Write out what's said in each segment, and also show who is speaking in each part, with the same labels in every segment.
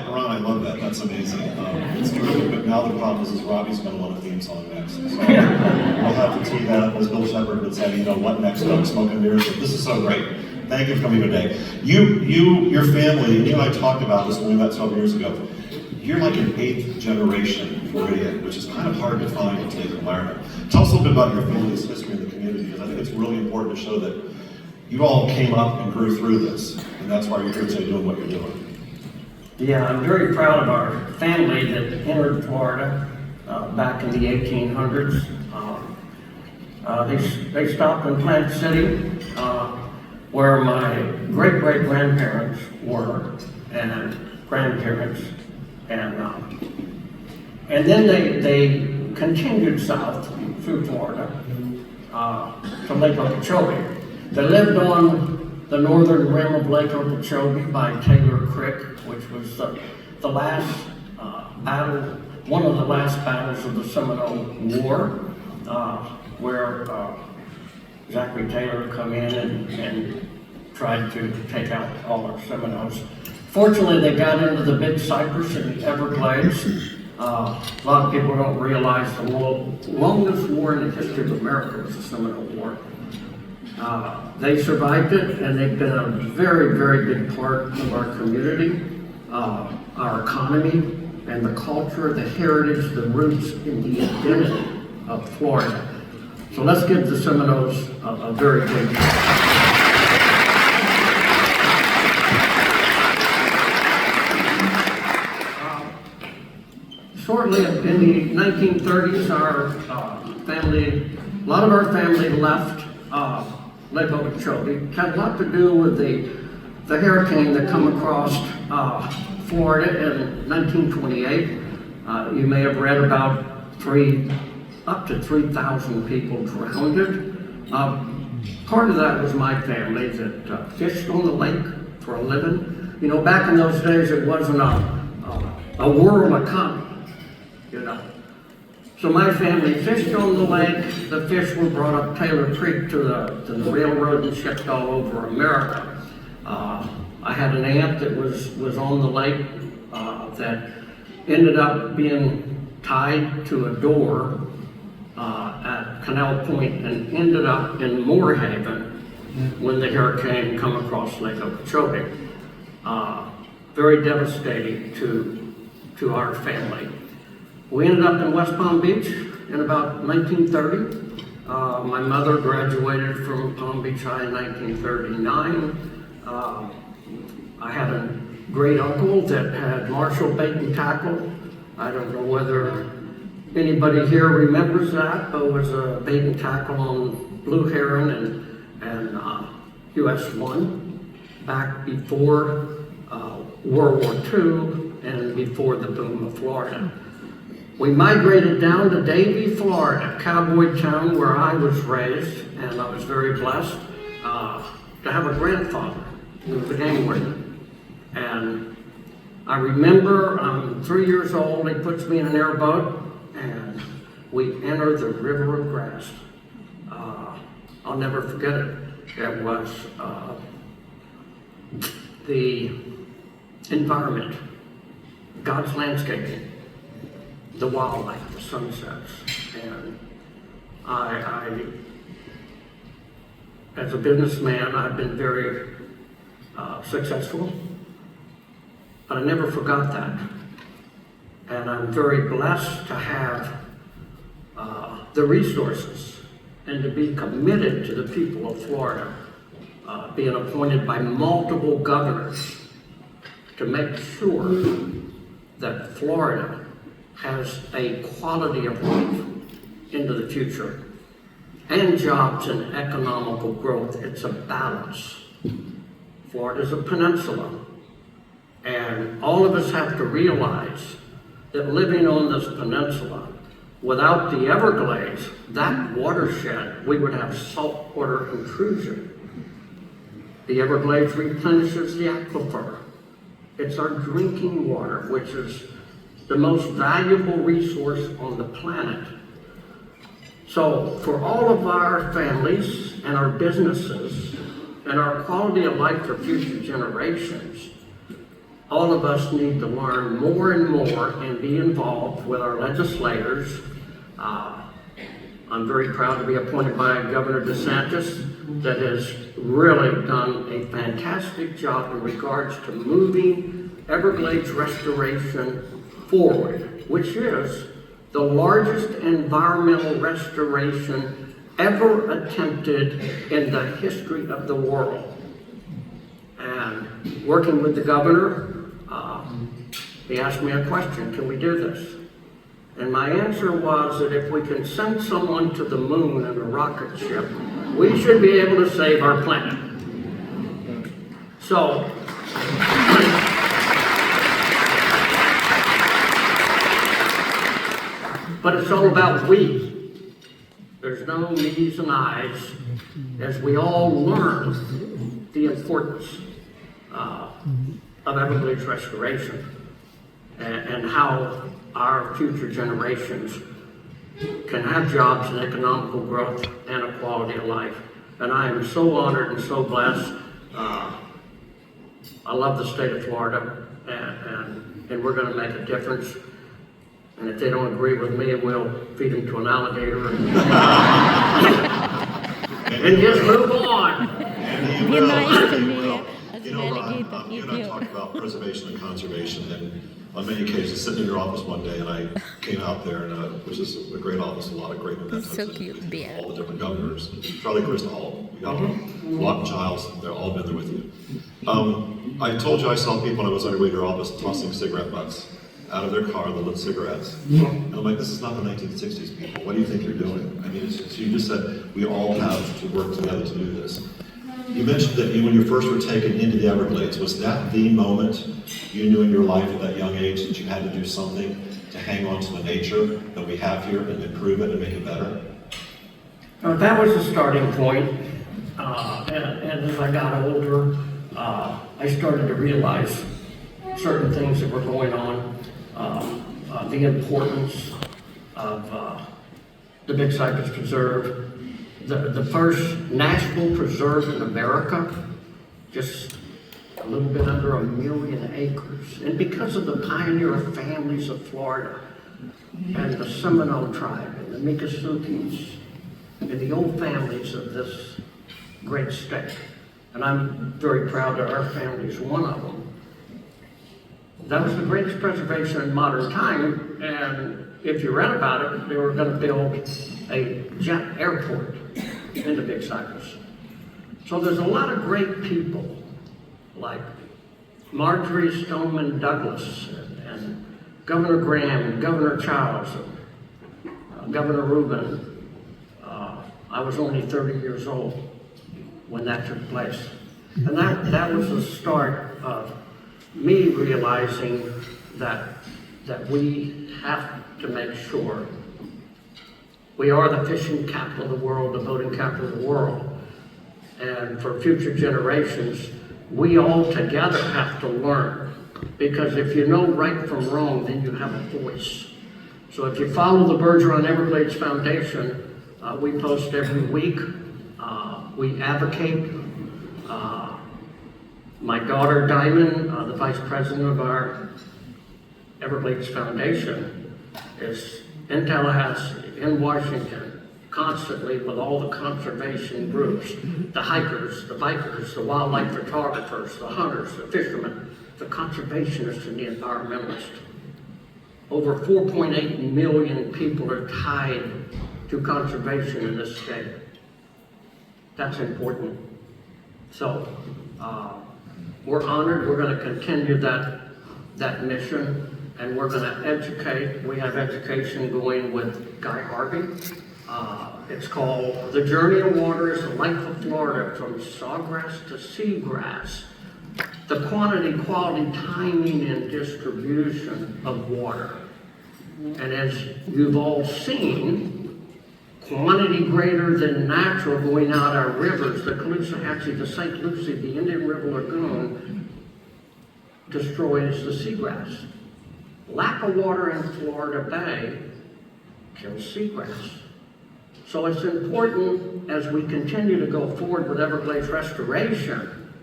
Speaker 1: Ron, I love that. That's amazing. It's terrific. But now the problem is Robbie's going to want a theme song next. So we'll have to tee that up, as Bill Shepard would say. You know what next? Smoking beers. But this is so great. Thank you for coming today. Your family, and you and I talked about this when we met 12 years ago. You're like an 8th generation Floridian, which is kind of hard to find in today's environment. Tell us a little bit about your family's history in the community, because I think it's really important to show that you all came up and grew through this, and that's why you're here today doing what you're doing.
Speaker 2: Yeah, I'm very proud of our family that entered Florida back in the 1800s. They stopped in Plant City, where my great-great-grandparents were, and grandparents, and then they continued south through Florida to Lake Okeechobee. They lived on the northern rim of Lake Okeechobee by Taylor Creek, which was the last battle, one of the last battles of the Seminole War, where Zachary Taylor come in and tried to take out all our Seminoles. Fortunately, they got into the Big Cypress and the Everglades. A lot of people don't realize the longest war in the history of America was the Seminole War. They survived it, and they've been a very, very big part of our community, our economy, and the culture, the heritage, the roots, and the identity of Florida. So let's give the Seminoles a very big Shortly in the 1930s, a lot of our family left Lake Okeechobee. It had a lot to do with the hurricane that come across Florida in 1928. You may have read about up to 3,000 people drowned. Part of that was my family that fished on the lake for a living. You know, back in those days, it wasn't a world economy. You know, so my family fished on the lake. The fish were brought up Taylor Creek to the railroad and shipped all over America. I had an aunt that was on the lake that ended up being tied to a door at Canal Point and ended up in Moorhaven when the hurricane come across Lake Okeechobee. Very devastating to our family. We ended up in West Palm Beach in about 1930. My mother graduated from Palm Beach High in 1939. I had a great uncle that had Marshall Bait and Tackle. I don't know whether anybody here remembers that, but it was a bait and tackle on blue heron and US 1 back before World War II and before the boom of Florida. We migrated down to Davie, Florida, cowboy town where I was raised, and I was very blessed to have a grandfather who was a game warden. And I remember I'm 3 years old, he puts me in an airboat, and we enter the River of Grass. I'll never forget it. It was the environment, God's landscaping, the wildlife, the sunsets, and I as a businessman, I've been very successful, but I never forgot that. And I'm very blessed to have the resources and to be committed to the people of Florida, being appointed by multiple governors to make sure that Florida has a quality of life into the future and jobs and economical growth. It's a balance. Florida's a peninsula, and all of us have to realize that living on this peninsula Without the Everglades, that watershed, we would have saltwater intrusion. The Everglades replenishes the aquifer. It's our drinking water, which is the most valuable resource on the planet. So for all of our families and our businesses and our quality of life for future generations, all of us need to learn more and more and be involved with our legislators. I'm very proud to be appointed by Governor DeSantis that has really done a fantastic job in regards to moving Everglades restoration forward, which is the largest environmental restoration ever attempted in the history of the world. And working with the governor, he asked me a question, can we do this? And my answer was that if we can send someone to the moon in a rocket ship, we should be able to save our planet. So, but it's all about we. There's no me's and I's, as we all learn the importance of Everglades restoration and how our future generations can have jobs and economical growth and a quality of life. And I am so honored and so blessed. I love the state of Florida, and we're going to make a difference. And if they don't agree with me, we'll feed them to an alligator and just move on.
Speaker 3: Be nice to me as
Speaker 1: You know, Ron,
Speaker 3: alligator
Speaker 1: you
Speaker 3: eat
Speaker 1: and I
Speaker 3: you.
Speaker 1: talked about preservation and conservation, and on many occasions, sitting in your office one day, and I came out there, and which is a great office, a lot of great mementos.
Speaker 3: It's so cute,
Speaker 1: and
Speaker 3: bear.
Speaker 1: all the different governors, Charlie Crist, all, you got Lawton Childs, they're all been there with you. I told you I saw people when I was on your way to your office tossing cigarette butts out of their car, the lit cigarettes. And I'm like, this is not the 1960s, people. What do you think you're doing? I mean, you just said we all have to work together to do this. You mentioned that when you first were taken into the Everglades, was that the moment you knew in your life at that young age that you had to do something to hang on to the nature that we have here and improve it and make it better?
Speaker 2: That was the starting point. And as I got older, I started to realize certain things that were going on. The importance of the Big Cypress Preserve, the first national preserve in America, just a little bit under 1 million acres. And because of the pioneer families of Florida, and the Seminole tribe, and the Miccosukes, and the old families of this great state. And I'm very proud that our family is one of them. That was the greatest preservation in modern time, and if you read about it, they were going to build a jet airport in the Big Cypress. So there's a lot of great people like Marjorie Stoneman Douglas and Governor Graham and Governor Childs and Governor Rubin. I was only 30 years old when that took place. And that was the start of me realizing that we have to make sure we are the fishing capital of the world, the boating capital of the world. And for future generations, we all together have to learn. Because if you know right from wrong, then you have a voice. So if you follow the Bergeron Everglades Foundation, we post every week. We advocate. My daughter, Diamond, the vice president of our Everglades Foundation, is in Tallahassee, in Washington, constantly with all the conservation groups, the hikers, the bikers, the wildlife photographers, the hunters, the fishermen, the conservationists, and the environmentalists. Over 4.8 million people are tied to conservation in this state. That's important. So, we're honored. We're going to continue that mission, and we're going to educate. We have education going with Guy Harvey. It's called The Journey of Water is the Life of Florida, from sawgrass to seagrass. The quantity, quality, timing, and distribution of water. And as you've all seen, quantity greater than natural going out our rivers, the Caloosahatchee, the St. Lucie, the Indian River Lagoon, destroys the seagrass. Lack of water in Florida Bay kills seagrass. So it's important as we continue to go forward with Everglades restoration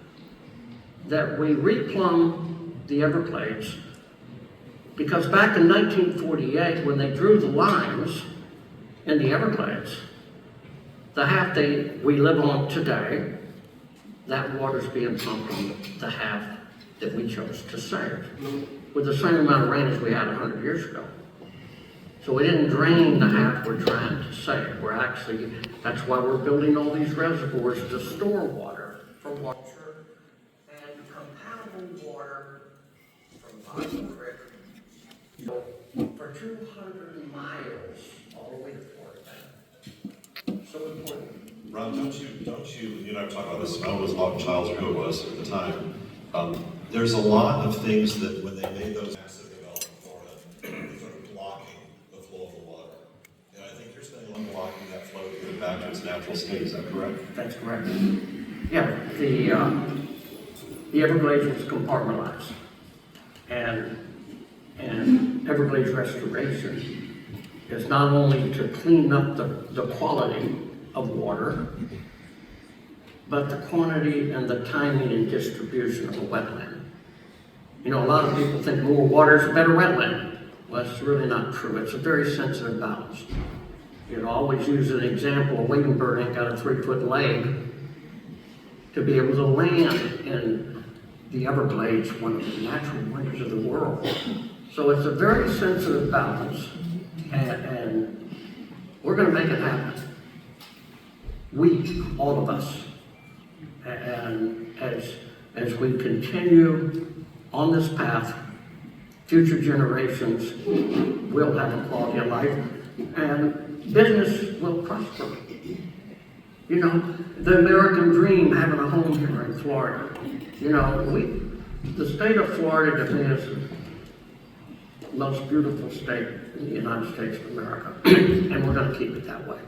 Speaker 2: that we replumb the Everglades, because back in 1948 when they drew the lines in the Everglades, the half we live on today, that water's being pumped on the half that we chose to save with the same amount of rain as we had 100 years ago. So we didn't drain the half we're trying to save. We're actually, that's why we're building all these reservoirs to store water for water and compatible water from Boston Creek for 200 miles all the way to Florida. So important.
Speaker 1: Ron, don't you, you and I were talking about this, I was a long child, or who it was at the time. There's a lot of things that when they made those massive developments in Florida, they started blocking the flow of the water. And I think you're spending on blocking that flow to get it back to its natural state, is that correct?
Speaker 2: That's correct. Yeah, the Everglades was compartmentalized. And Everglades restoration is not only to clean up the quality of water, but the quantity and the timing and distribution of a wetland. You know, a lot of people think more water is a better wetland. Well, that's really not true. It's a very sensitive balance. You know, I always use an example, a wading bird ain't got a 3-foot leg to be able to land in the Everglades, one of the natural wonders of the world. So it's a very sensitive balance, and we're gonna make it happen. We, all of us. And as we continue on this path, future generations will have a quality of life and business will prosper. You know, the American dream, having a home here in Florida. You know, the state of Florida to me is the most beautiful state in the United States of America. And we're going to keep it that way.